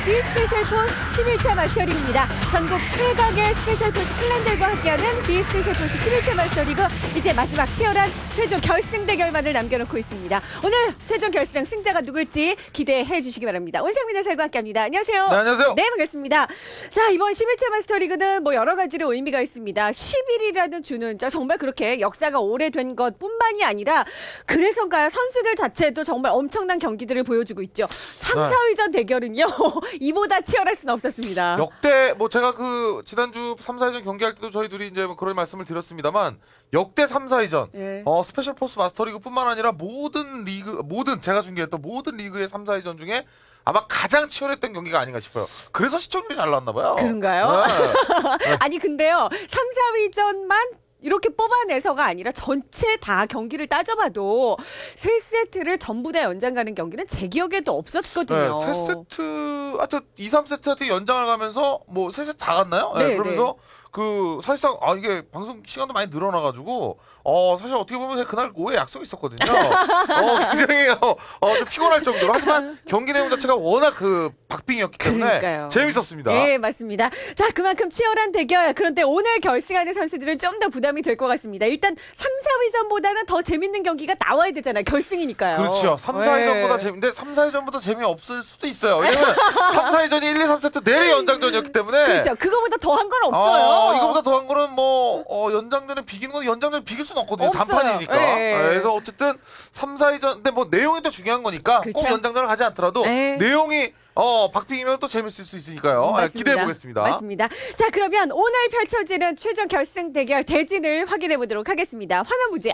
비스페셜 포스 11차 마스터리그입니다. 전국 최강의 스페셜 포스 클랜들과 함께하는 비스페셜 포스 11차 마스터리그 이제 마지막 치열한 최종 결승 대결만을 남겨놓고 있습니다. 오늘 최종 결승 승자가 누굴지 기대해 주시기 바랍니다. 온상민 해설과 함께합니다. 안녕하세요. 네, 안녕하세요. 네, 반갑습니다. 자, 이번 11차 마스터리그는 뭐 여러 가지로 의미가 있습니다. 10일이라는 주는 정말 그렇게 역사가 오래된 것뿐만이 아니라 그래서인가요? 선수들 자체도 정말 엄청난 경기들을 보여주고 있죠. 3, 4위전 대결은요. 이보다 치열할 수는 없었습니다. 역대 뭐 제가 그 지난주 3, 4위전 경기할 때도 저희 둘이 이제 뭐 그런 말씀을 드렸습니다만 역대 3, 4위전 예. 스페셜 포스 마스터리그뿐만 아니라 모든 제가 중계했던 모든 리그의 3, 4위전 중에 아마 가장 치열했던 경기가 아닌가 싶어요. 그래서 시청률이 잘 나왔나 봐요. 그런가요? 네. 아니 근데요. 3, 4위전만 이렇게 뽑아내서가 아니라 전체 다 경기를 따져봐도 3세트를 전부 다 연장 가는 경기는 제 기억에도 없었거든요. 네, 3세트, 하여튼 2, 3세트한테 연장을 가면서 뭐 3세트 다 갔나요? 네, 그러면서 그 사실상 이게 방송 시간도 많이 늘어나가지고 사실 어떻게 보면 그날 오후에 약속이 있었거든요. 굉장히 좀 피곤할 정도로. 하지만 경기 내용 자체가 워낙 그 박빙이었기 때문에 그러니까요. 재밌었습니다. 네, 맞습니다. 자, 그만큼 치열한 대결. 그런데 오늘 결승하는 선수들은 좀 더 부담이 될 것 같습니다. 일단 3, 4위전보다는 더 재밌는 경기가 나와야 되잖아요. 결승이니까요. 그렇죠. 3, 4위전보다 재밌는데 3, 4위전보다 재미없을 수도 있어요. 왜냐면 3, 4위전이 1, 2, 3세트 내내 연장전이었기 때문에 그렇죠. 그거보다 더한 건 없어요. 이거보다 더한 거는 연장전에 비기는 건 연장전에 비길 수는 없거든요. 없어요. 단판이니까. 네. 그래서 어쨌든 3, 4위전 근데 뭐 내용이 더 중요한 거니까 그렇죠. 꼭 연장전을 가지 않더라도 네. 내용이 박빙이면 또 재밌을 수 있으니까요. 기대해 보겠습니다. 맞습니다. 자, 그러면 오늘 펼쳐지는 최종 결승 대결 대진을 확인해 보도록 하겠습니다. 화면 보죠.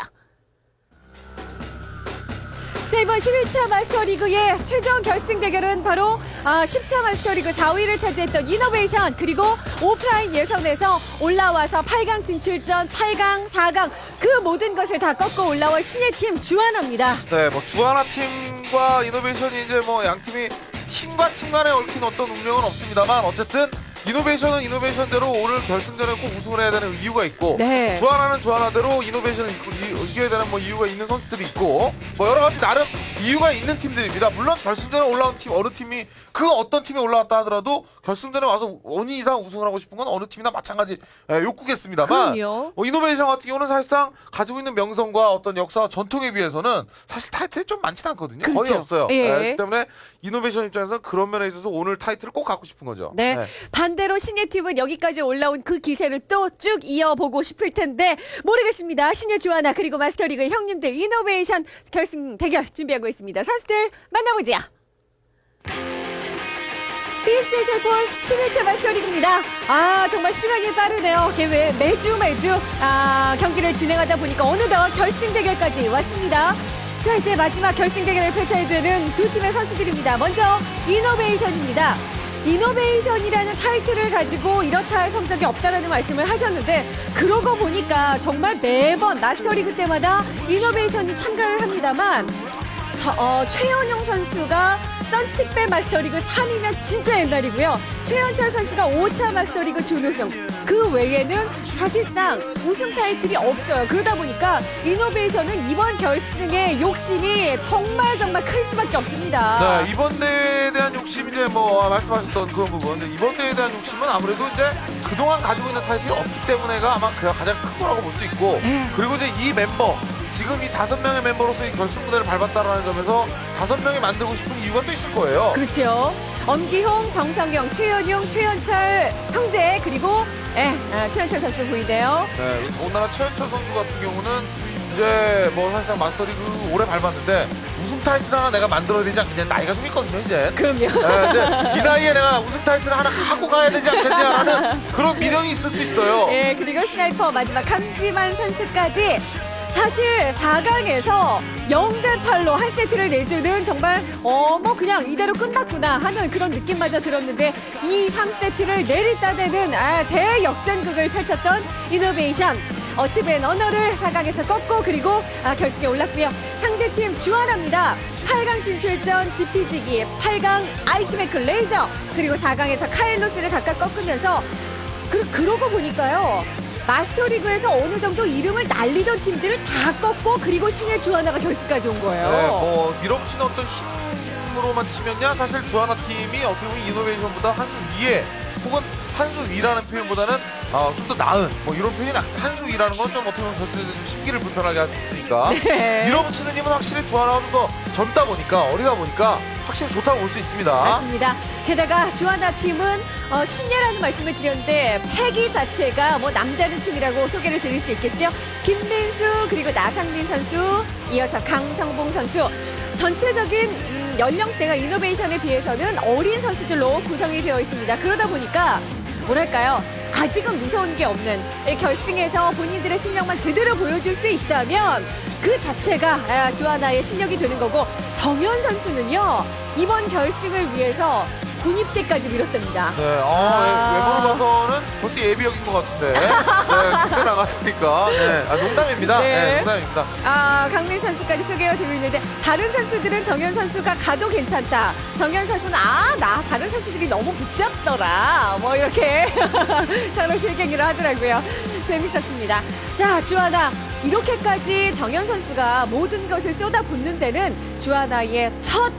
자, 이번 11차 마스터리그의 최종 결승 대결은 바로 10차 마스터리그 4위를 차지했던 이노베이션 그리고 오프라인 예선에서 올라와서 8강 진출전 8강, 4강 그 모든 것을 다 꺾고 올라온 신예 팀 주하나입니다. 네, 뭐 주하나 팀과 이노베이션이 이제 뭐 양 팀이 팀과 팀 간에 얽힌 어떤 운명은 없습니다만 어쨌든 이노베이션은 이노베이션대로 오늘 결승전에 꼭 우승을 해야 되는 이유가 있고 네. 주하나는 주하나대로 이노베이션을 이겨야 되는 뭐 이유가 있는 선수들이 있고 뭐 여러 가지 나름 이유가 있는 팀들입니다. 물론 결승전에 올라온 팀 어느 팀이 그 어떤 팀이 올라왔다 하더라도 결승전에 와서 원인 이상 우승을 하고 싶은 건 어느 팀이나 마찬가지 욕구겠습니다만 이노베이션 같은 경우는 사실상 가지고 있는 명성과 어떤 역사와 전통에 비해서는 사실 타이틀이 좀 많지는 않거든요. 그렇죠. 거의 없어요. 예. 그렇기 때문에 이노베이션 입장에서는 그런 면에 있어서 오늘 타이틀을 꼭 갖고 싶은 거죠. 네. 반대로 신예 팀은 여기까지 올라온 그 기세를 또 쭉 이어보고 싶을 텐데 모르겠습니다. 신예 주하나 그리고 마스터리그 형님들 이노베이션 결승 대결 준비하고 있습니다. 선수들 만나보자. 비스페셜 포스 11차 마스터리그입니다. 정말 시간이 빠르네요. 매주 경기를 진행하다 보니까 어느덧 결승 대결까지 왔습니다. 자, 이제 마지막 결승 대결을 펼쳐야 되는 두 팀의 선수들입니다. 먼저 이노베이션입니다. 이노베이션이라는 타이틀을 가지고 이렇다 할 성적이 없다라는 말씀을 하셨는데 그러고 보니까 정말 매번 마스터리그 때마다 이노베이션이 참가를 합니다만 최현용 선수가 썬칙배 마스터리그 3위면 진짜 옛날이고요. 최현철 선수가 5차 마스터리그 준우승. 그 외에는 사실상 우승 타이틀이 없어요. 그러다 보니까 이노베이션은 이번 결승의 욕심이 정말 클 수밖에 없습니다. 네, 이번 대회에 대한 욕심 이제 뭐 말씀하셨던 그런 부분. 이번 대회에 대한 욕심은 아무래도 이제 그동안 가지고 있는 타이틀이 없기 때문에가 아마 가장 큰 거라고 볼 수 있고 그리고 이제 이 멤버 지금 이 5명의 멤버로서 이 결승 무대를 밟았다라는 점에서 5명이 만들고 싶은 이유가 또 있을 거예요. 그렇죠. 엄기홍, 정성경, 최현용, 최현철 형제 그리고 최현철 선수 보이네요. 네, 오늘날 최현철 선수 같은 경우는 이제 뭐 사실상 마스터리그 오래 밟았는데 우승 타이틀 하나 내가 만들어야 되지 않겠냐. 나이가 좀 있거든요 이제. 그럼요. 네, 이 나이에 내가 우승 타이틀 하나 하고 가야 되지 않겠냐라는 그런 미련이 있을 수 있어요. 네, 그리고 스나이퍼 마지막 강지만 선수까지 사실 4강에서 0대8로 한 세트를 내주는 정말 그냥 이대로 끝났구나 하는 그런 느낌마저 들었는데 이 3세트를 내리따내는 대역전극을 펼쳤던 이노베이션 어치벤 언어를 4강에서 꺾고 그리고 결승에 올랐고요. 상대팀 주하나입니다. 8강 진출전 지피지기 8강 아이티메크 레이저 그리고 4강에서 카일로스를 각각 꺾으면서 그러고 보니까요. 마스터리그에서 어느 정도 이름을 날리던 팀들을 다 꺾고 그리고 신예 주하나가 결승까지 온 거예요. 네, 뭐 밀어붙이는 어떤 힘 팀으로만 치면야 사실 주하나 팀이 어떻게 보면 이노베이션보다 한 수 위에 혹은 한 수 위라는 표현보다는 좀 더 나은 뭐 이런 표현이 한 수 위라는 건 좀 어떻게 보면 저희들 좀 심기를 불편하게 할 수 있으니까 네. 밀어붙이는 힘은 확실히 주하나가 좀 더 젊다 보니까 어리다 보니까 확실히 좋다고 볼 수 있습니다. 맞습니다. 게다가 주하나 팀은 신예라는 말씀을 드렸는데 패기 자체가 뭐 남다른 팀이라고 소개를 드릴 수 있겠죠. 김민수 그리고 나상민 선수 이어서 강성봉 선수 전체적인 연령대가 이노베이션에 비해서는 어린 선수들로 구성이 되어 있습니다. 그러다 보니까 뭐랄까요? 아직은 무서운 게 없는 이 결승에서 본인들의 실력만 제대로 보여줄 수 있다면 그 자체가 주하나의 실력이 되는 거고 정현 선수는요 이번 결승을 위해서 군입대까지 미뤘답니다. 네, 외모로 봐서는 벌써 예비역인 것 같은데. 네, 군대 나갔으니까. 네, 농담입니다. 네. 네, 농담입니다. 강민 선수까지 소개해드리고 있는데 다른 선수들은 정현 선수가 가도 괜찮다. 정현 선수는 나 다른 선수들이 너무 붙잡더라. 뭐 이렇게 서로 실갱이를 하더라고요. 재밌었습니다. 자, 주하나 이렇게까지 정현 선수가 모든 것을 쏟아붓는 데는 주하나의 첫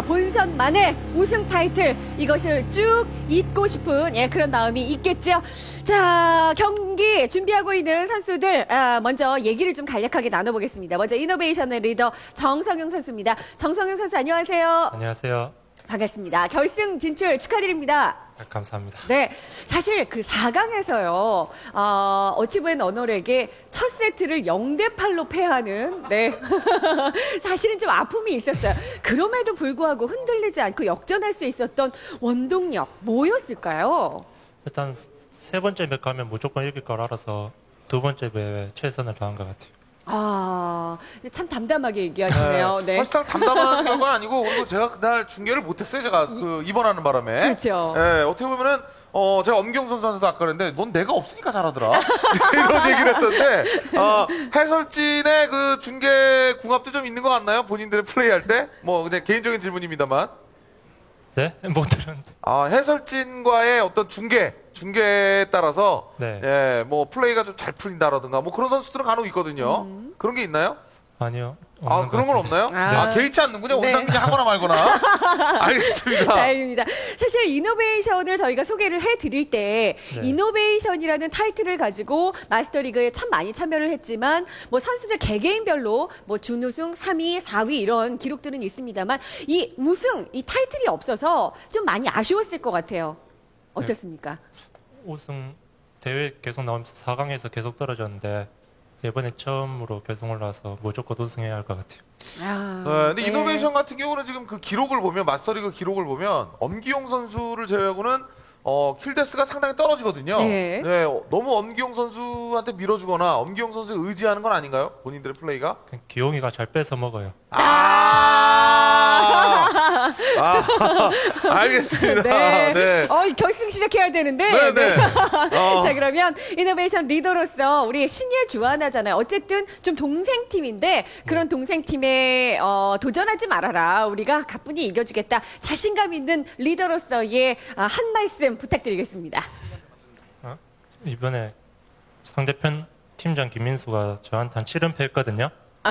본선만의 우승 타이틀 이것을 쭉 잇고 싶은 그런 마음이 있겠죠. 자, 경기 준비하고 있는 선수들 먼저 얘기를 좀 간략하게 나눠보겠습니다. 먼저 이노베이션의 리더 정성용 선수입니다. 정성용 선수 안녕하세요. 안녕하세요. 반갑습니다. 결승 진출 축하드립니다. 감사합니다. 네, 사실 그 4강에서요, 어치부엔 언어에게 첫 세트를 0대8로 패하는, 네. 사실은 좀 아픔이 있었어요. 그럼에도 불구하고 흔들리지 않고 역전할 수 있었던 원동력, 뭐였을까요? 일단 세 번째 맵 가면 무조건 이길 걸 알아서 두 번째 맵에 최선을 다한 것 같아요. 참 담담하게 얘기하시네요. 네. 사실상 담담한 건 아니고, 그리고 제가 그날 중계를 못했어요. 제가 입원하는 바람에. 그렇죠. 네, 어떻게 보면은, 제가 엄경 선수한테도 아까 그랬는데, 넌 내가 없으니까 잘하더라. 이런 얘기를 했었는데, 해설진의 그 중계 궁합도 좀 있는 것 같나요? 본인들의 플레이할 때? 뭐, 그냥 개인적인 질문입니다만. 네? 못 들었는데. 해설진과의 어떤 중계에 따라서 네. 뭐 플레이가 좀 잘 풀린다라든가 뭐 그런 선수들은 간혹 있거든요. 그런 게 있나요? 아니요. 없는 그런 것 건 같은데. 없나요? 개의치 않는군요. 네. 원상 그냥 하거나 말거나. 알겠습니다. 다행입니다. 사실 이노베이션을 저희가 소개를 해드릴 때 네. 이노베이션이라는 타이틀을 가지고 마스터리그에 참 많이 참여를 했지만 뭐 선수들 개개인별로 뭐 준우승, 3위, 4위 이런 기록들은 있습니다만 이 우승, 이 타이틀이 없어서 좀 많이 아쉬웠을 것 같아요. 어떻습니까? 우승 대회 계속 나오면서 4강에서 계속 떨어졌는데 이번에 처음으로 결승 올라와서 무조건 우승해야 할 것 같아요. 근데 이노베이션 같은 경우는 지금 그 기록을 보면 마스터리그 기록을 보면 엄기용 선수를 제외하고는 킬데스가 상당히 떨어지거든요. 네. 너무 엄기용 선수한테 밀어주거나 엄기용 선수에 의지하는 건 아닌가요? 본인들의 플레이가? 그냥 기용이가 잘 뺏어 먹어요. 알겠습니다. 네. 네. 결승 시작해야 되는데. 네. 자, 그러면 이노베이션 리더로서 우리 신예 주하나잖아요. 어쨌든 좀 동생팀인데 그런 동생팀에 도전하지 말아라. 우리가 가뿐히 이겨주겠다. 자신감 있는 리더로서의 한 말씀 부탁드리겠습니다. 이번에 상대편 팀장 김민수가 저한테 한 7연패 했거든요.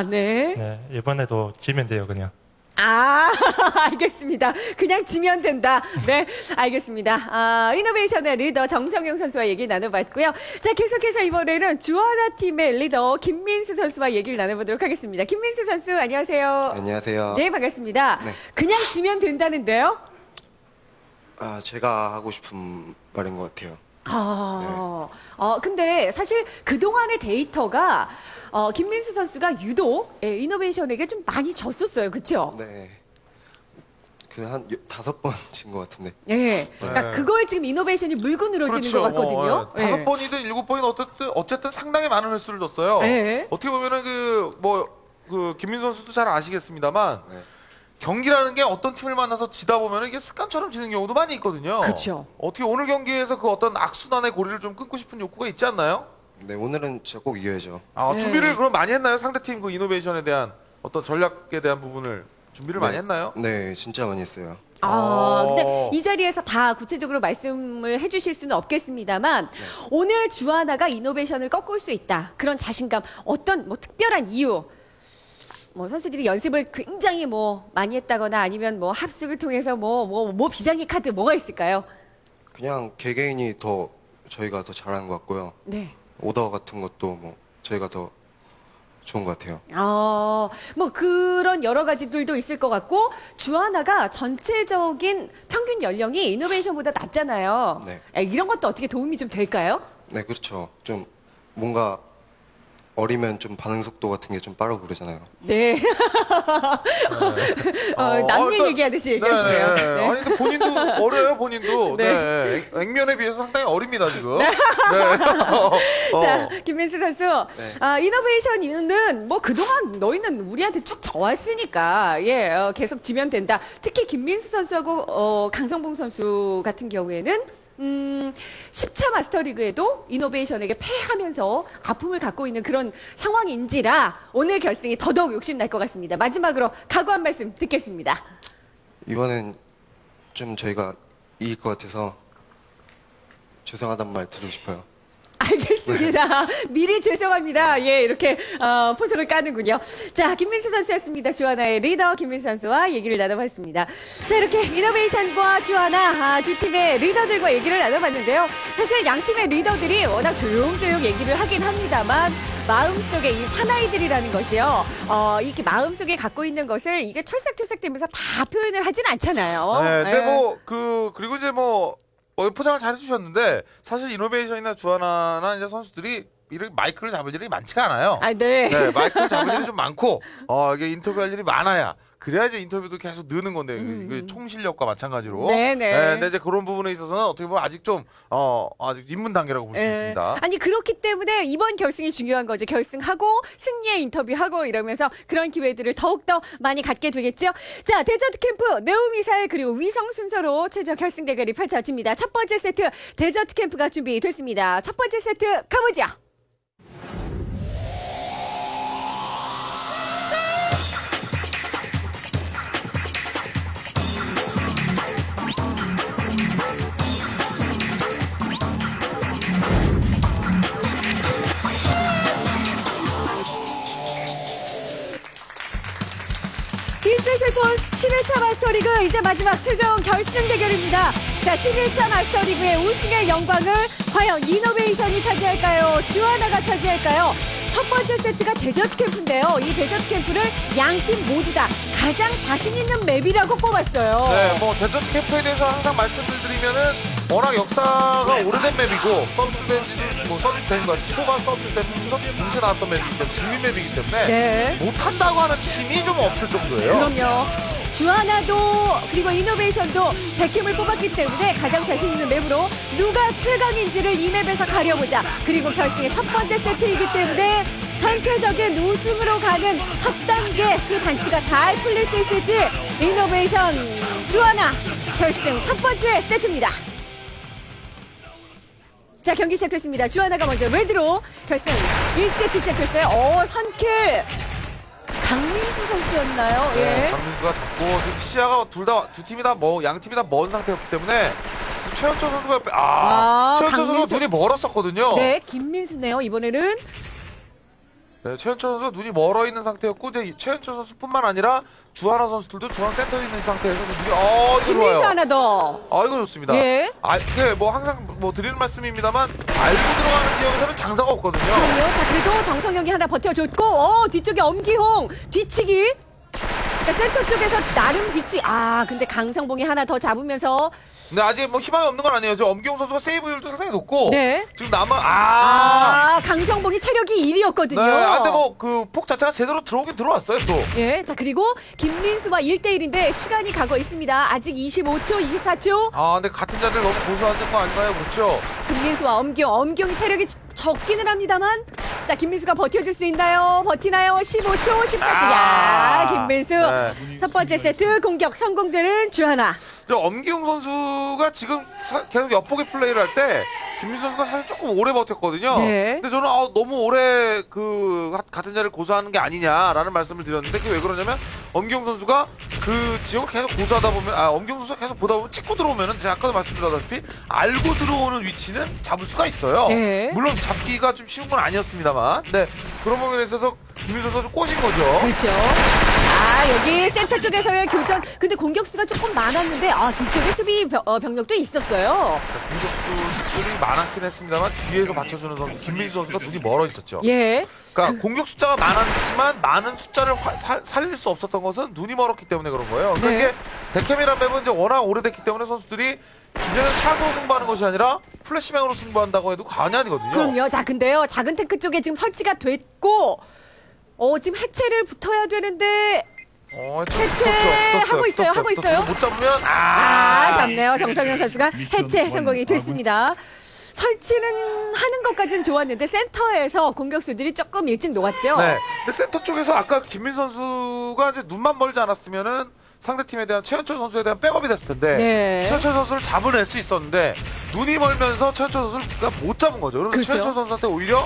네. 네, 이번에도 지면 돼요, 그냥. 알겠습니다. 그냥 지면 된다. 네, 알겠습니다. 이노베이션의 리더 정성용 선수와 얘기 나눠봤고요. 자, 계속해서 이번에는 주하나 팀의 리더 김민수 선수와 얘기를 나눠보도록 하겠습니다. 김민수 선수, 안녕하세요. 안녕하세요. 네, 반갑습니다. 네. 그냥 지면 된다는데요? 제가 하고 싶은 말인 것 같아요. 근데 사실 그동안의 데이터가 김민수 선수가 유독 이노베이션에게 좀 많이 졌었어요. 그쵸? 네. 한 5번 진 것 같은데. 네. 그러니까 그걸 지금 이노베이션이 물고 늘어지는 것 같거든요. 5번이든 7번이든 어쨌든 상당히 많은 횟수를 줬어요. 네. 어떻게 보면은 김민수 선수도 잘 아시겠습니다만 네. 경기라는 게 어떤 팀을 만나서 지다 보면 이게 습관처럼 지는 경우도 많이 있거든요. 그렇죠. 어떻게 오늘 경기에서 그 어떤 악순환의 고리를 좀 끊고 싶은 욕구가 있지 않나요? 네, 오늘은 진짜 꼭 이겨야죠. 네. 준비를 그럼 많이 했나요? 상대팀 그 이노베이션에 대한 어떤 전략에 대한 부분을 준비를 많이 했나요? 네, 진짜 많이 했어요. 근데 이 자리에서 다 구체적으로 말씀을 해주실 수는 없겠습니다만 오늘 주하나가 이노베이션을 꺾을 수 있다. 그런 자신감, 어떤 뭐 특별한 이유 뭐 선수들이 연습을 굉장히 뭐 많이 했다거나 아니면 뭐 합숙을 통해서 뭐 비장의 카드 뭐가 있을까요? 그냥 개개인이 더 저희가 더 잘하는 것 같고요. 네. 오더 같은 것도 뭐 저희가 더 좋은 것 같아요. 뭐 그런 여러 가지들도 있을 것 같고 주하나가 전체적인 평균 연령이 이노베이션보다 낮잖아요. 네. 이런 것도 어떻게 도움이 좀 될까요? 네, 그렇죠. 좀 뭔가 어리면 좀 반응 속도 같은 게 좀 빠르고 그러잖아요. 네. 남일 일단- 얘기하듯이 얘기하시네요. 네. 네. 아니 근데 본인도 어려요, 본인도. 네. 네. 액면에 비해서 상당히 어립니다, 지금. 네. 자, 김민수 선수. 네. 이노베이션은 뭐 그동안 너희는 우리한테 쭉 져왔으니까 계속 지면 된다. 특히 김민수 선수하고 강성봉 선수 같은 경우에는 10차 마스터리그에도 이노베이션에게 패하면서 아픔을 갖고 있는 그런 상황인지라 오늘 결승이 더더욱 욕심날 것 같습니다. 마지막으로 각오 한 말씀 듣겠습니다. 이번엔 좀 저희가 이길 것 같아서 죄송하단 말 드리고 싶어요. 알겠습니다. 미리 죄송합니다. 예, 이렇게 포즈를 까는군요. 자, 김민수 선수였습니다. 주하나의 리더 김민수 선수와 얘기를 나눠봤습니다. 자, 이렇게 이노베이션과 주하나 두 팀의 리더들과 얘기를 나눠봤는데요. 사실 양 팀의 리더들이 워낙 조용조용 얘기를 하긴 합니다만 마음속에 이 사나이들이라는 것이요. 이렇게 마음속에 갖고 있는 것을 이게 철싹철싹대면서 다 표현을 하진 않잖아요. 네, 근데 예. 그리고 이제 포장을 잘 해주셨는데, 사실 이노베이션이나 주하나나 이제 선수들이 이렇게 마이크를 잡을 일이 많지가 않아요. 네. 네, 마이크를 잡을 일이 좀 많고, 이게 인터뷰할 일이 많아야. 그래야 이제 인터뷰도 계속 느는 건데, 그 총 실력과 마찬가지로. 네네. 근데 이제 그런 부분에 있어서는 어떻게 보면 아직 좀, 아직 입문 단계라고 볼 수 있습니다. 아니 그렇기 때문에 이번 결승이 중요한 거죠. 결승하고 승리의 인터뷰하고 이러면서 그런 기회들을 더욱더 많이 갖게 되겠죠. 자, 데저트 캠프 네오미사일 그리고 위성 순서로 최종 결승 대결이 펼쳐집니다. 첫 번째 세트 데저트 캠프가 준비됐습니다. 첫 번째 세트 가보죠. 스페셜 톤 11차 마스터리그 이제 마지막 최종 결승 대결입니다. 자, 11차 마스터리그의 우승의 영광을 과연 이노베이션이 차지할까요? 주하나가 차지할까요? 첫 번째 세트가 데저트 캠프인데요. 이 데저트 캠프를 양 팀 모두 다 가장 자신 있는 맵이라고 꼽았어요. 네, 데저트 캠프에 대해서 항상 말씀을 드리면은 워낙 역사가 오래된 맵이고 서비스된 것 같아요. 초반 서비스된 동시에 나왔던 맵이기 때문에 국민 맵이기 때문에 네. 못한다고 하는 팀이 좀 없을 정도예요. 그럼요. 주하나도 그리고 이노베이션도 100팀을 뽑았기 때문에 가장 자신 있는 맵으로 누가 최강인지를 이 맵에서 가려보자. 그리고 결승의 첫 번째 세트이기 때문에 전체적인 우승으로 가는 첫 단계 그 단추가 잘 풀릴 수 있을지 이노베이션 주하나 결승 첫 번째 세트입니다. 자, 경기 시작됐습니다. 주하나가 먼저 레드로 결승 1세트 시작했어요. 선킬 강민수 선수였나요? 네, 예. 강민수가 잡고 지금 시야가 두 팀이 다 양 팀이 다 먼 상태였기 때문에 최현철 선수가 최현철 선수가 강민수. 눈이 멀었었거든요. 네, 김민수네요. 이번에는 네, 최현철 선수가 눈이 멀어 있는 상태였고 이제 최현철 선수뿐만 아니라 주하나 선수들도 중앙 센터에 있는 상태에서 눈이 이거 김민수 좋아요. 하나 더. 이거 좋습니다. 예. 이게 항상 드리는 말씀입니다만 알고 들어가는 지역에서는 장사가 없거든요. 그럼요. 자, 그래도 정성영이 하나 버텨줬고, 뒤쪽에 엄기홍 뒤치기. 자, 센터 쪽에서 나름 뒤치. 근데 강성봉이 하나 더 잡으면서. 근데 아직 희망이 없는 건 아니에요. 저 엄기용 선수가 세이브율도 상당히 높고 네. 지금 강성봉이 체력이 1위였거든요. 네, 근데 그 폭 자체가 제대로 들어오긴 들어왔어요, 또. 예, 자, 그리고 김민수와 1대1인데 시간이 가고 있습니다. 아직 25초, 24초. 근데 같은 자리를 너무 고수하는 거 아닌가요? 그렇죠? 김민수와 엄기용이 체력이 적기는 합니다만. 자, 김민수가 버텨줄 수 있나요? 버티나요? 15초, 14초. 김민수. 네. 첫 번째 세트 공격 성공되는 주하나. 엄기용 선수가 지금 계속 엿보기 플레이를 할 때 김민수 선수가 사실 조금 오래 버텼거든요. 네. 근데 저는 너무 오래 같은 자리를 고수하는 게 아니냐라는 말씀을 드렸는데 그게 왜 그러냐면 엄경 선수가 그 지역을 계속 고수하다 보면 엄경 선수가 계속 보다 보면 찍고 들어오면은 제가 아까도 말씀드렸다시피 알고 들어오는 위치는 잡을 수가 있어요. 네. 물론 잡기가 좀 쉬운 건 아니었습니다만, 네 그런 부분에 있어서 김민수 선수가 좀 꼬신 거죠. 그렇죠. 여기 센터 쪽에서의 교전. 근데 공격수가 조금 많았는데 뒤쪽에 수비 병력도 있었어요. 공격수들이 많았긴 했습니다만 뒤에서 받쳐주는 선수 김민수 선수가 눈이 멀어 있었죠. 예. 그러니까 공격 숫자가 많았지만 많은 숫자를 살릴 수 없었던 것은 눈이 멀었기 때문에 그런 거예요. 그러니까 네. 이게 데캠이란 맵은 이제 워낙 오래됐기 때문에 선수들이 이제는 샷으로 승부하는 것이 아니라 플래시뱅으로 승부한다고 해도 과언이 아니거든요. 그럼요. 자, 근데요. 작은 탱크 쪽에 지금 설치가 됐고 지금 해체를 붙어야 되는데 해체하고 있어요. 못 잡으면 잡네요. 정성현 선수가 해체 성공이 됐습니다. 설치는 하는 것까지는 좋았는데 센터에서 공격수들이 조금 일찍 녹았죠. 네. 근데 센터 쪽에서 아까 김민 선수가 이제 눈만 멀지 않았으면은 상대팀에 대한 최현철 선수에 대한 백업이 됐을 텐데 네. 최현철 선수를 잡아낼 수 있었는데 눈이 멀면서 최현철 선수를 못 잡은 거죠. 그래서 그렇죠. 최현철 선수한테 오히려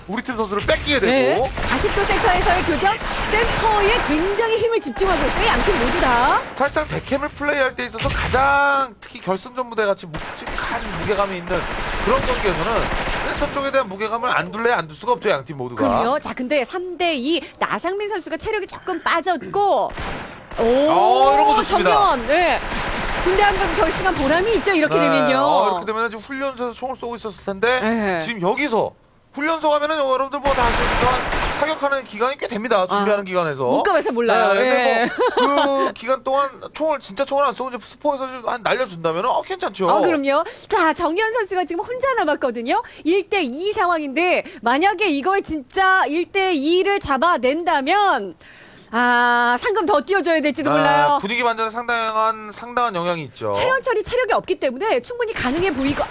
우리 팀 선수를 뺏기게 되고 네. 다시 또 센터에서의 교전. 센터에 굉장히 힘을 집중하고 있어요. 양팀 모두 다. 사실상 데캠을 플레이할 때 있어서 가장 특히 결승전 무대 같이 가장 무게감이 있는 그런 경기에서는 센터 쪽에 대한 무게감을 안 둘 수가 없죠. 양팀 모두가. 그럼요. 자, 근데 3대2 나상민 선수가 체력이 조금 빠졌고 이런 거 좋습니다. 정면. 네. 군대 한번 결승한 보람이 있죠. 이렇게 되면요. 이렇게 되면 지금 훈련소에서 총을 쏘고 있었을 텐데 네. 지금 여기서 훈련소 가면은 여러분들 뭐 다 아시겠지만 타격하는 기간이 꽤 됩니다. 준비하는 기간에서. 못 가봐서 몰라요. 네, 근데 뭐 그 기간 동안 총을 안 쏘고 이제 스포에서 좀 날려준다면 괜찮죠. 그럼요. 자, 정현 선수가 지금 혼자 남았거든요. 1대2 상황인데 만약에 이걸 진짜 1대2를 잡아낸다면 상금 더 띄워줘야 될지도 몰라요. 분위기 반전에 상당한 영향이 있죠. 최현철이 체력이 없기 때문에 충분히 가능해 보이고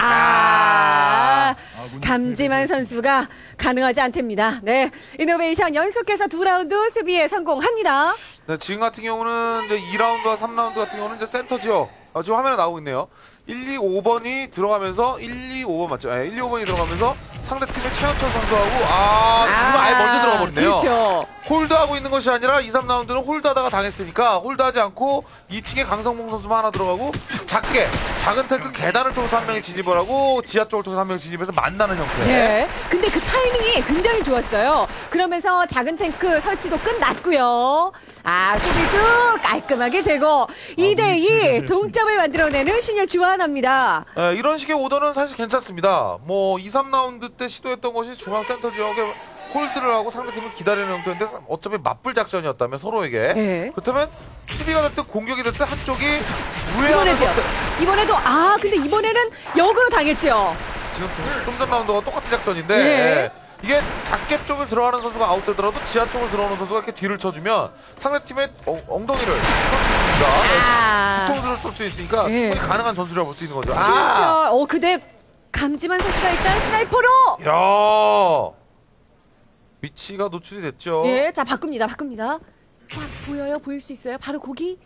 감지만 선수가 가능하지 않답니다. 네, 이노베이션 연속해서 2라운드 수비에 성공합니다. 네, 지금 같은 경우는 이제 2라운드와 3라운드 같은 경우는 이제 센터 지역 지금 화면에 나오고 있네요. 1, 2, 5번이 들어가면서 1, 2, 5번 맞죠? 네, 1, 2, 5번이 들어가면서 상대팀의 최현철 선수하고 지금 아예 먼저 들어가 버리네요. 그렇죠. 홀드하고 있는 것이 아니라 2, 3라운드는 홀드하다가 당했으니까 홀드하지 않고 2층에 강성봉 선수만 하나 들어가고 작은 탱크 계단을 통해서 한 명이 진입을 하고 지하 쪽을 통해서 한 명이 진입해서 만나는 형태. 네. 근데 그 타이밍이 굉장히 좋았어요. 그러면서 작은 탱크 설치도 끝났고요. 수비수 깔끔하게 제거. 2대2 동점을 만들어내는 신예 주한합니다. 네, 이런 식의 오더는 사실 괜찮습니다. 뭐 2, 3라운드 때 시도했던 것이 중앙 센터 지역에 홀드를 하고 상대팀을 기다리는 형태인데 어차피 맞불 작전이었다면 서로에게. 네. 그렇다면 수비가 됐든 공격이 됐든 한쪽이 우회하는 이번에도 근데 이번에는 역으로 당했죠. 지금 좀 전 라운드가 똑같은 작전인데 네. 이게 작게 쪽을 들어가는 선수가 아웃되더라도 지하 쪽을 들어오는 선수가 이렇게 뒤를 쳐주면 상대팀의 엉덩이를 쏠 뒤통수를 쏠 수 있으니까 네. 충분히 가능한 전술이라고 볼 수 있는 거죠. 그렇죠. 근데 감지만 선수가 일단 스나이퍼로. 야, 위치가 노출이 됐죠. 예, 자 바꿉니다. 자 보일 수 있어요. 바로 거기.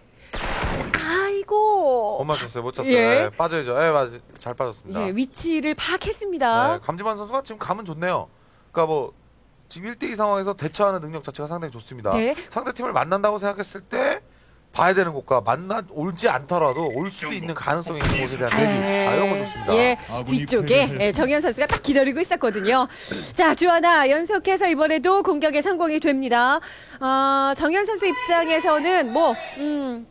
아이고. 못 맞췄어요. 못 찼어요. 예. 네, 빠져야죠. 맞아요. 잘 빠졌습니다. 예, 위치를 파악했습니다. 네, 감지만 선수가 지금 감은 좋네요. 그러니까 뭐 지금 1대2 상황에서 대처하는 능력 자체가 상당히 좋습니다. 네. 상대팀을 만난다고 생각했을 때 봐야 되는 곳과 올지 않더라도 올 수 있는 가능성이 있는 곳에 대한 대비 이런 거 좋습니다. 예, 뒤쪽에 정현 선수가 딱 기다리고 있었거든요. 자, 주하나 연속해서 이번에도 공격에 성공이 됩니다. 정현 선수 입장에서는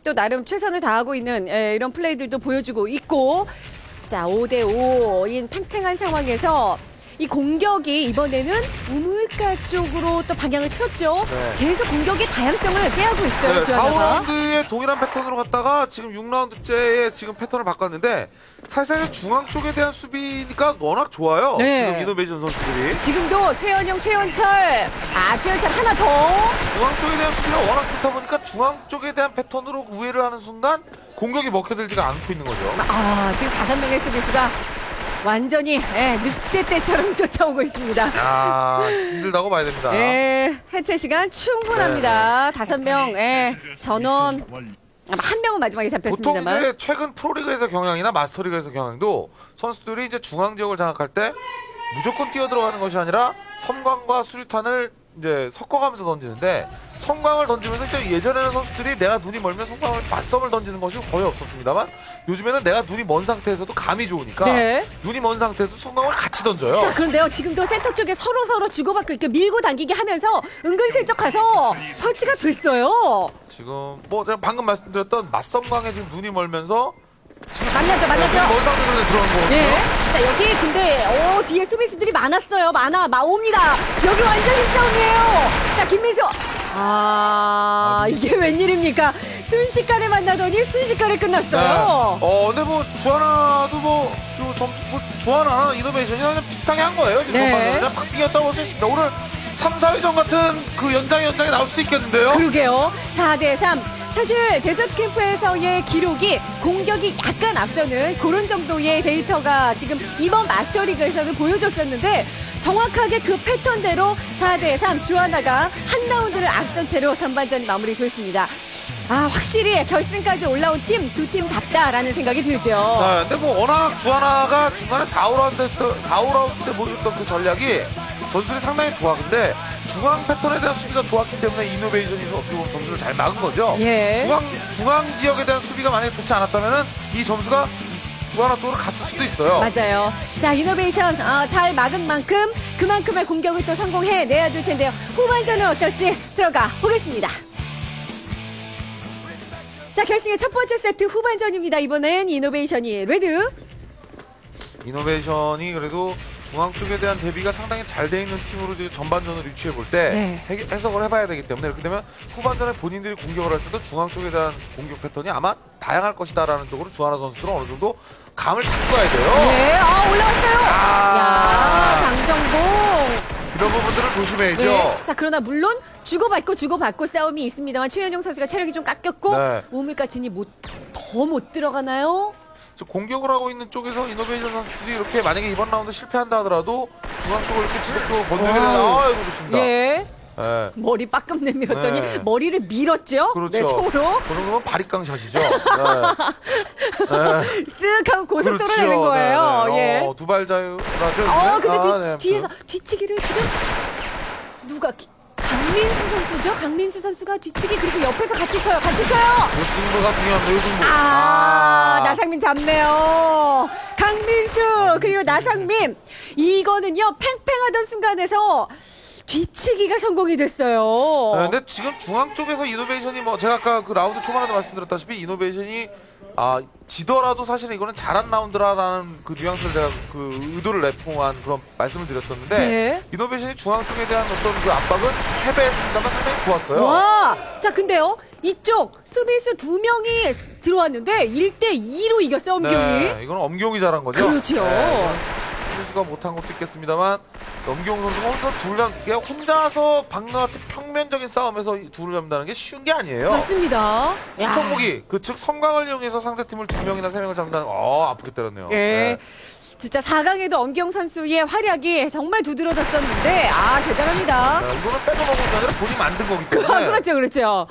또 나름 최선을 다하고 있는 이런 플레이들도 보여주고 있고, 자 5대5인 팽팽한 상황에서 이 공격이 이번에는 우물가 쪽으로 또 방향을 틀었죠. 네. 계속 공격의 다양성을 빼앗고 있어요. 주하나가. 4라운드의 동일한 패턴으로 갔다가 지금 6라운드째에 지금 패턴을 바꿨는데 사실상 중앙 쪽에 대한 수비니까 워낙 좋아요. 네. 지금 이노베이션 선수들이. 지금도 최현영, 최현철 하나 더. 중앙 쪽에 대한 수비가 워낙 좋다 보니까 중앙 쪽에 대한 패턴으로 우회를 하는 순간 공격이 먹혀들지가 않고 있는 거죠. 지금 5명의 수비수가 완전히 늑대 때처럼 쫓아오고 있습니다. 힘들다고 봐야 됩니다. 해체 시간 충분합니다. 5명 전원 한 명은 마지막에 보통 잡혔습니다만. 이제 최근 프로리그에서 경향이나 마스터리그에서 경향도 선수들이 이제 중앙 지역을 장악할 때 무조건 뛰어 들어가는 것이 아니라 섬광과 수류탄을 이제 섞어가면서 던지는데, 섬광을 던지면서 이제 예전에는 선수들이 내가 눈이 멀면 섬광을 맞섬을 던지는 것이 거의 없었습니다만, 요즘에는 내가 눈이 먼 상태에서도 감이 좋으니까 네. 눈이 먼 상태에서 섬광을 같이 던져요. 자, 그런데요, 지금도 센터 쪽에 서로 주고받고 이렇게 밀고 당기게 하면서 은근슬쩍 가서 설치가 됐어요. 지금 뭐 제가 방금 말씀드렸던 맞섬광에 지금 눈이 멀면서 만나죠. 먼 상태로 들어간 거거든요. 예. 자, 여기 근데 뒤에 수비수들이 많았어요. 옵니다. 여기 완전 힘싸움이에요. 자, 김민수. 이게 웬일입니까? 순식간에 만나더니 순식간에 끝났어요. 근데 뭐 주하나도 뭐 점수 주하나 이노베이션이 그냥 비슷하게 한 거예요. 지금 네. 그냥 팍 비겼다고 할 수 있습니다. 오늘 3, 4회전 같은 그 연장이 나올 수도 있겠는데요. 그러게요. 4대3. 사실 데서트 캠프에서의 기록이 공격이 약간 앞서는 그런 정도의 데이터가 지금 이번 마스터리그에서는 보여줬었는데, 정확하게 그 패턴대로 4대3 주하나가 한 라운드를 앞선 채로 전반전이 마무리됐습니다. 확실히 결승까지 올라온 팀, 두 팀답다라는 생각이 들죠. 네, 근데 뭐 워낙 주하나가 중간에 4~5라운드 때 보여줬던 그 전략이 전술이 상당히 좋아. 근데 중앙 패턴에 대한 수비가 좋았기 때문에 이노베이션이 어떻게 보면 점수를 잘 막은 거죠. 예. 중앙 지역에 대한 수비가 만약에 좋지 않았다면은 이 점수가 주하나 쪽으로 갔을 수도 있어요. 맞아요. 자, 이노베이션 잘 막은 만큼 그만큼의 공격을 또 성공해내야 될 텐데요. 후반전은 어떨지 들어가 보겠습니다. 자, 결승의 첫 번째 세트 후반전입니다. 이번엔 이노베이션이 레드. 이노베이션이 그래도 중앙 쪽에 대한 대비가 상당히 잘 돼 있는 팀으로 이제 전반전을 유추해 볼 때 해석을 해봐야 되기 때문에, 이렇게 되면 후반전에 본인들이 공격을 할 때도 중앙 쪽에 대한 공격 패턴이 아마 다양할 것이다라는 쪽으로 주하나 선수들은 어느 정도 감을 잡고 가야 돼요. 네, 올라왔어요. 야, 강정봉. 이런 부분들을 조심해야죠. 네. 자, 그러나 물론 주고받고 싸움이 있습니다만 최현용 선수가 체력이 좀 깎였고 네. 우물가진이 더 못 들어가나요? 공격을 하고 있는 쪽에서 이노베이션 선수들이 이렇게 만약에 이번 라운드 실패한다 하더라도 중앙 쪽을 이렇게 지속적으로 건들게 되면 이거 좋습니다. 예. 네. 머리 빠끔 내밀었더니 네. 머리를 밀었죠. 그렇죠. 네, 총으로. 그런 거면 바리깡 샷이죠. 네. 쓱 하고 고속도로 그렇죠. 내는 거예요. 네, 네. 예. 두발 자유라죠. 근데 네. 뒤에서 뒤치기를 지금 누가 강민수 선수죠? 강민수 선수가 뒤치기 그리고 옆에서 같이 쳐요. 요승부가 중요합니다. 요승부. 나상민 잡네요. 강민수 그리고 나상민, 이거는요 팽팽하던 순간에서 뒤치기가 성공이 됐어요. 네, 근데 지금 중앙 쪽에서 이노베이션이 제가 아까 그 라운드 초반에도 말씀드렸다시피 이노베이션이 지더라도 사실은 이거는 잘한 라운드라는 그 뉘앙스를 제가 그 의도를 내포한 그런 말씀을 드렸었는데, 네. 이노베이션이 중앙 쪽에 대한 어떤 그 압박은 패배했습니다만 상당히 좋았어요. 와, 자 근데요 이쪽 수비수 2명이 들어왔는데 1대2로 이겼어요. 엄경이. 네, 이건 엄경이 잘한 거죠. 그렇죠. 수비수가 못한 것도 있겠습니다만 엄경 선수가 혼자서 방금 같은 평면적인 싸움에서 둘을 잡는다는 게 쉬운 게 아니에요. 맞습니다. 청목이 즉 섬광을 이용해서 상대팀을 2명이나 3명을 잡는다는 아프게 때렸네요. 예. 네. 진짜 4강에도 엄경 선수의 활약이 정말 두드러졌었는데 대단합니다. 이거는 뺏어 먹은 게 아니라 본인이 만든 거기 때문에. 그렇죠.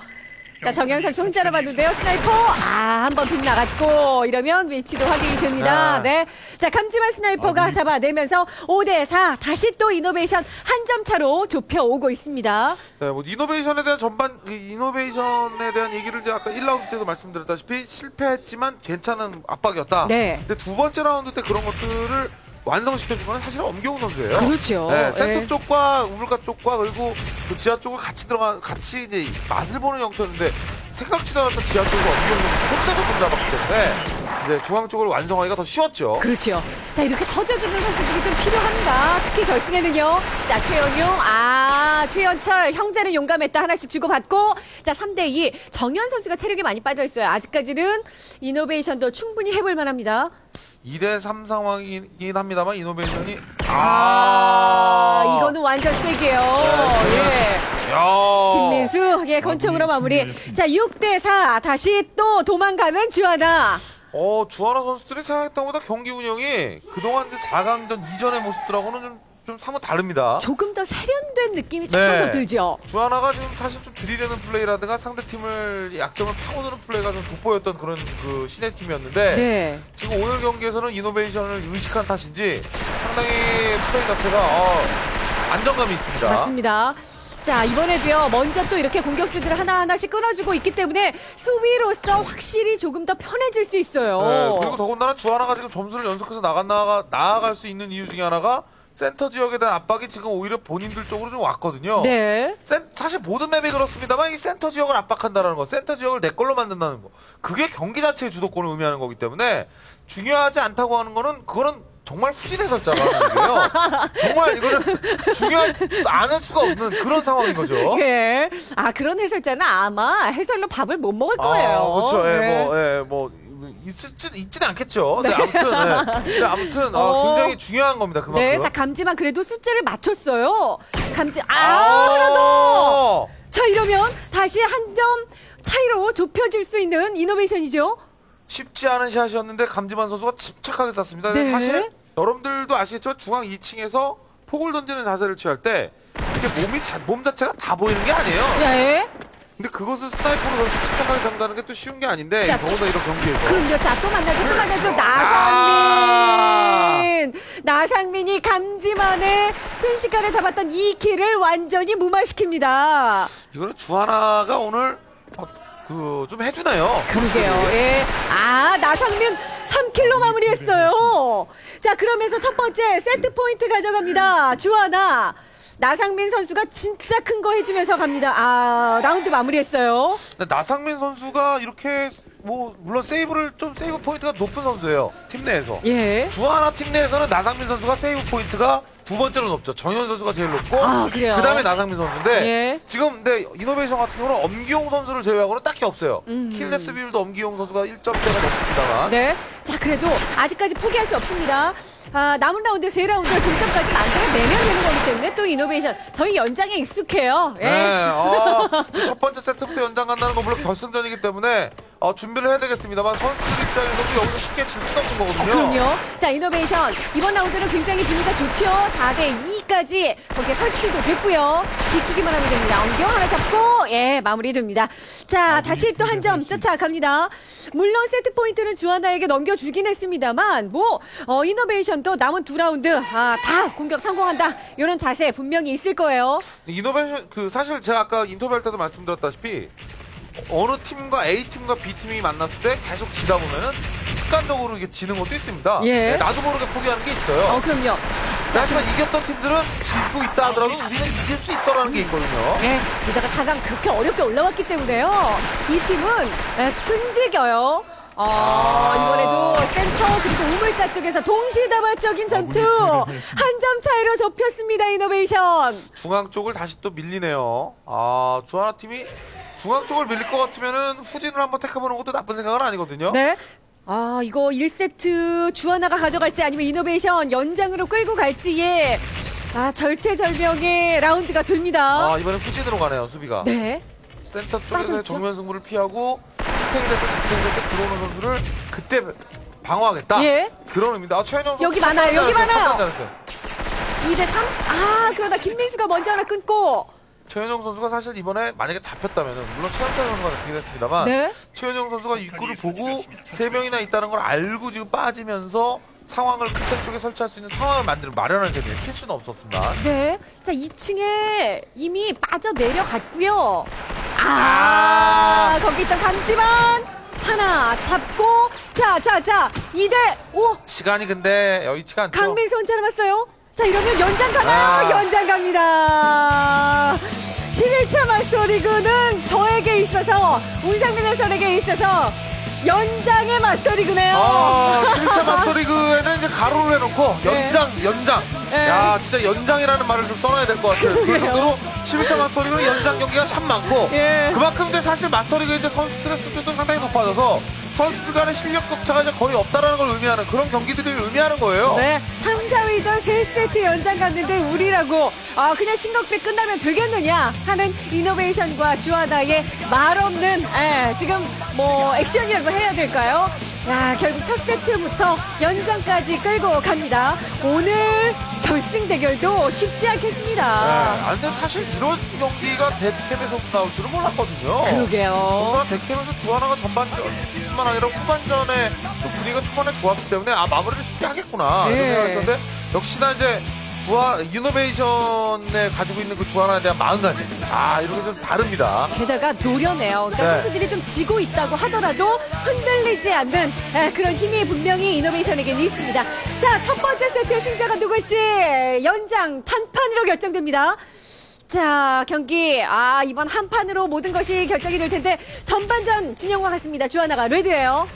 자, 정현 선수 혼자로 봤는데요. 스나이퍼 한번 빗나갔고 이러면 위치도 확인이 됩니다. 네. 자, 감지만 스나이퍼가 잡아내면서 5대4 다시 또 이노베이션 한 점 차로 좁혀오고 있습니다. 네, 이노베이션에 대한 이노베이션에 대한 얘기를 이제 아까 1라운드 때도 말씀드렸다시피 실패했지만 괜찮은 압박이었다. 네. 근데 두 번째 라운드 때 그런 것들을 완성시켜준 건 사실 엄경우 선수예요. 그렇죠. 네, 센터 쪽과 우물가 쪽과 그리고 그 지하 쪽을 같이 이제 맛을 보는 형태였는데, 생각지도 않았던 지하 쪽을 엄경우 선수 혼자서 잡았기 때문에 이제 중앙 쪽을 완성하기가 더 쉬웠죠. 그렇죠. 자, 이렇게 터져주는 선수들이 좀 필요합니다. 특히 결승에는요. 자, 최영용, 최현철, 형제는 용감했다. 하나씩 주고받고. 자, 3대2. 정현 선수가 체력이 많이 빠져있어요. 아직까지는 이노베이션도 충분히 해볼 만합니다. 2대3 상황이긴 합니다만 이노베이션이 이거는 완전 세게요. 예. 김민수, 권총으로 마무리. 자, 6대4 다시 또 도망가는 주하나. 주하나 선수들이 생각했던 것보다 경기 운영이 그동안 이제 4강전 이전의 모습들하고는 좀 좀 사뭇 다릅니다. 조금 더 세련된 느낌이 조금 네. 더 들죠. 주하나가 지금 사실 좀 들이대는 플레이라든가 상대팀을 약점을 파고드는 플레이가 좀 돋보였던 그런 그 신의 팀이었는데 네. 지금 오늘 경기에서는 이노베이션을 의식한 탓인지 상당히 플레이 자체가 안정감이 있습니다. 맞습니다. 자, 이번에도요, 먼저 또 이렇게 공격수들을 하나하나씩 끊어주고 있기 때문에 수비로서 확실히 조금 더 편해질 수 있어요. 네, 그리고 더군다나 주하나가 지금 점수를 연속해서 나아갈 수 있는 이유 중에 하나가 센터 지역에 대한 압박이 지금 오히려 본인들 쪽으로 좀 왔거든요. 네. 사실 모든 맵이 그렇습니다만 이 센터 지역을 압박한다는 거, 센터 지역을 내 걸로 만든다는 거, 그게 경기 자체의 주도권을 의미하는 거기 때문에 중요하지 않다고 하는 거는 그거는 정말 후진 해설자가 하는 얘기예요. 정말 이거는 중요하지 않을 수가 없는 그런 상황인 거죠. 예. 아, 그런 해설자는 아마 해설로 밥을 못 먹을 거예요. 그렇죠. 네. 있지는 않겠죠. 근데 아무튼 굉장히 중요한 겁니다. 그만큼. 네, 자, 감지만 그래도 숫자를 맞췄어요. 감지, 하나 더! 자, 이러면 다시 한 점 차이로 좁혀질 수 있는 이노베이션이죠. 쉽지 않은 샷이었는데 감지만 선수가 침착하게 쐈습니다. 근데 네. 사실 여러분들도 아시겠지만 중앙 2층에서 폭을 던지는 자세를 취할 때 이렇게 몸 자체가 다 보이는 게 아니에요. 네. 근데 그것을 스나이퍼로 그렇게 침착하게 잡는다는 게 또 쉬운 게 아닌데 자, 더군다나 이런 경기에서. 그럼요. 자, 또 만나죠. 나상민이 감지만에 순식간에 잡았던 이 킬을 완전히 무마시킵니다. 이거는 주하나가 오늘 좀 해주네요. 그러게요. 예. 나상민 3킬로 마무리했어요. 자, 그러면서 첫 번째 세트 포인트 가져갑니다. 주하나. 나상민 선수가 진짜 큰 거 해주면서 갑니다. 라운드 마무리했어요. 근데 나상민 선수가 이렇게 물론 세이브 포인트가 높은 선수예요. 팀 내에서. 예. 주하나 팀 내에서는 나상민 선수가 세이브 포인트가 두 번째로 높죠. 정현 선수가 제일 높고 그래요? 그 다음에 나상민 선수인데 예. 지금 근데 이노베이션 같은 경우는 엄기용 선수를 제외하고는 딱히 없어요. 킬레스 비율도 엄기용 선수가 1점대가 높습니다만 네. 자, 그래도 아직까지 포기할 수 없습니다. 남은 라운드 3라운드 동점까지 만들어내면 되는 거기 때문에 또 이노베이션 저희 연장에 익숙해요. 예. 네, 첫 번째 세트부터 연장 간다는 건 물론 결승전이기 때문에 준비를 해야 되겠습니다만 선수들 입장에서도 여기서 쉽게 질 수가 없는 거거든요. 그럼요. 자, 이노베이션 이번 라운드는 굉장히 분위기가 좋죠. 4대2까지 거기에 설치도 됐고요. 지키기만 하면 됩니다. 엉경 하나 잡고 마무리됩니다. 자, 다시 또 한 점 쫓아갑니다. 물론 세트 포인트는 주하나에게 넘겨주긴 했습니다만 이노베이션도 남은 2라운드 다 공격 성공한다. 이런 자세 분명히 있을 거예요. 이노베이션 사실 제가 아까 인터뷰할 때도 말씀드렸다시피 어느 팀과 A팀과 B팀이 만났을 때 계속 지다 보면은 습관적으로 이게 지는 것도 있습니다. 예. 네, 나도 모르게 포기하는 게 있어요. 그럼요. 하지만 이겼던 팀들은 지고 있다 하더라도 우리는 이길 수 있어라는 게 있거든요. 네, 게다가 4강 그렇게 어렵게 올라왔기 때문에요. 이 팀은 끈질겨요. 이번에도 센터 그리고 우물가 쪽에서 동시다발적인 전투 한 점 차이로 좁혔습니다. 이노베이션. 중앙 쪽을 다시 또 밀리네요. 주하나 팀이 중앙 쪽을 밀릴 것 같으면은 후진을 한번 택해보는 것도 나쁜 생각은 아니거든요. 네. 이거 1세트 주하나가 가져갈지 아니면 이노베이션 연장으로 끌고 갈지 절체절명의 라운드가 됩니다. 이번엔 후진으로 가네요, 수비가. 네. 센터 쪽에서의 빠져있죠? 정면 승부를 피하고 스팽이됐을 들어오는 선수를 그때 방어하겠다. 예. 그런 의미입니다. 최현영 선수 여기 많아요, 여기 많아요. 2대3? 그러다 김민수가 먼저 하나 끊고. 최현영 선수가 사실 이번에 만약에 잡혔다면은 물론 최현정 선수가 잡히긴 했습니다만 네. 최현영 선수가 입구를 보고 3명이나 있다는 걸 알고 지금 빠지면서 상황을 끝에 쪽에 설치할 수 있는 상황을 마련하게 돼요. 필수는 없었습니다. 네. 자, 2층에 이미 빠져 내려갔고요. 거기 있던 감지만 하나 잡고 자 2대5 시간이 근데 여의치가 않죠. 강민수 혼자 남았어요. 자, 이러면 연장 가나요? 연장 갑니다. 11차 마스터리그는 저에게 있어서 운상민 해설에게 있어서 연장의 마스터리그네요. 11차 마스터리그에는 이제 가로를 해놓고 연장. 네. 야, 진짜 연장이라는 말을 좀 써놔야 될 것 같아요. 그 정도로 11차 마스터리그는 연장 경기가 참 많고 예. 그만큼 이제 사실 마스터리그 이제 선수들의 수준도 상당히 높아져서 선수들 간의 실력 격차가 이제 거의 없다라는 걸 의미하는 그런 경기들이 의미하는 거예요. 네, 3, 4위전 3세트 연장 갔는데 우리라고 그냥 싱겁게 끝나면 되겠느냐 하는 이노베이션과 주하나의 말없는 지금 액션이라고 해야 될까요? 야, 결국 첫 세트부터 연장까지 끌고 갑니다. 오늘 결승 대결도 쉽지 않겠습니다. 근데 사실 이런 경기가 데캠에서 나올 줄은 몰랐거든요. 그러게요. 뭔가 데캠에서 주하나가 전반전뿐만 아니라 후반전에 또 분위기가 초반에 좋았기 때문에 마무리를 쉽게 하겠구나 이런 네. 생각을 했었는데 역시나 이제 이노베이션에 가지고 있는 그 주하나에 대한 마음가짐 이런 게 좀 다릅니다. 게다가 노련해요. 그러니까 네. 선수들이 좀 지고 있다고 하더라도 흔들리지 않는 그런 힘이 분명히 이노베이션에게는 있습니다. 자, 첫 번째 세트의 승자가 누굴지 연장 단판으로 결정됩니다. 자, 경기 이번 한 판으로 모든 것이 결정이 될 텐데 전반전 진영과 같습니다. 주하나가 레드예요.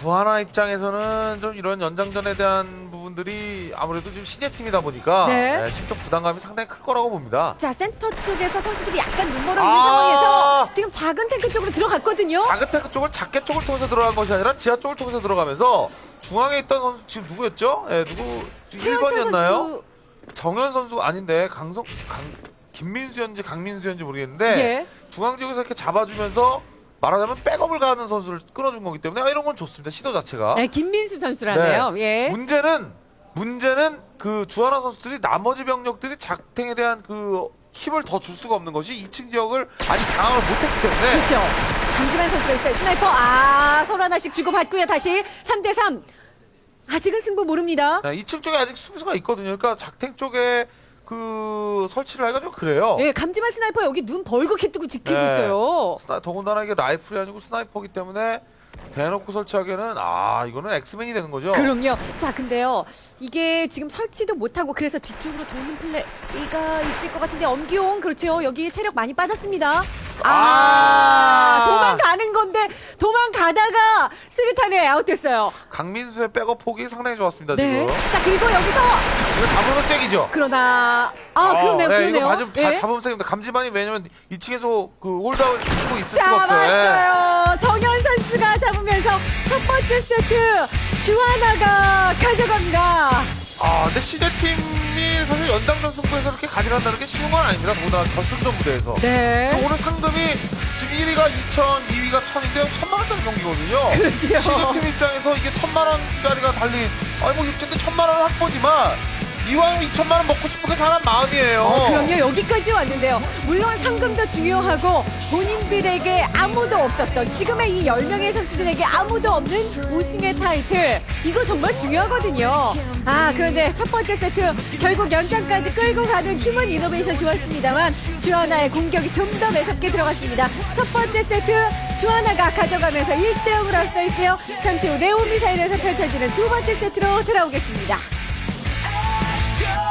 주하나 입장에서는 좀 이런 연장전에 대한 부분들이 아무래도 좀 신예 팀이다 보니까 네. 심적 부담감이 상당히 클 거라고 봅니다. 자, 센터 쪽에서 선수들이 약간 눈멀어 있는 아! 상황에서 지금 작은 탱크 쪽으로 들어갔거든요. 작은 탱크 쪽을 작게 쪽을 통해서 들어간 것이 아니라 지하 쪽을 통해서 들어가면서 중앙에 있던 선수 지금 누구였죠? 누구 최현철 1번이었나요? 선수. 정현 선수 아닌데 김민수였는지 강민수였는지 모르겠는데 예. 중앙 지역에서 이렇게 잡아주면서 말하자면 백업을 가는 선수를 끊어준 거기 때문에 이런 건 좋습니다. 시도 자체가. 네, 김민수 선수라네요. 예. 문제는 그 주하나 선수들이 나머지 병력들이 작탱에 대한 그 힘을 더 줄 수가 없는 것이 2층 지역을 아직 장악을 못했기 때문에 그렇죠. 강지만 선수가 있어요. 스나이퍼. 서로 하나씩 주고받고요. 다시 3대3. 아직은 승부 모릅니다. 2층 쪽에 아직 수비수가 있거든요. 그러니까 작탱 쪽에 그 설치를 하기가 좀 그래요. 예, 감지만 스나이퍼 여기 눈 벌겋게 뜨고 지키고 네. 있어요. 더군다나 이게 라이플이 아니고 스나이퍼기 때문에 대놓고 설치하기에는 이거는 엑스맨이 되는 거죠. 그럼요. 자, 근데요. 이게 지금 설치도 못하고 그래서 뒤쪽으로 도는 플레이가 있을 것 같은데 엄기용 그렇죠. 여기 체력 많이 빠졌습니다. 도망가는 건데 도망가다가 스리탄에 아웃됐어요. 강민수의 백업 폭이 상당히 좋았습니다. 네. 지금. 자, 그리고 여기서 이거 잡으면 쐐기죠. 그러나 그러네요. 네, 그러네요. 이거 예. 잡으면 쐐기입니다. 감지만이 왜냐면 2층에서 그 홀다운 치고 있을 수가 자, 없어요. 예. 맞아요. 정현 선수가 잡으면서 첫 번째 세트 주하나가 가져갑니다. 근데 시대팀이 사실 연장전 승부에서 이렇게 가져간다는 게 쉬운 건 아닙니다. 보다 결승전 무대에서. 네. 오늘 상금이 지금 1위가 2,000, 2위가 1,000인데 1,000만원짜리 경기거든요. 그렇죠. 시대팀 입장에서 이게 1,000만원짜리가 달린, 뭐 입장때 1,000만원 확보지만, 이왕 2,000만원 먹고 싶은 게 사람 마음이에요. 그럼요. 여기까지 왔는데요. 물론 상금도 중요하고 본인들에게 아무도 없었던 지금의 이 10명의 선수들에게 아무도 없는 우승의 타이틀 이거 정말 중요하거든요. 그런데 첫 번째 세트 결국 연장까지 끌고 가는 힘은 이노베이션 좋았습니다만 주하나의 공격이 좀 더 매섭게 들어갔습니다. 첫 번째 세트 주하나가 가져가면서 1대0으로 앞서 있고요. 잠시 후 네온 미사일에서 펼쳐지는 두 번째 세트로 돌아오겠습니다. 저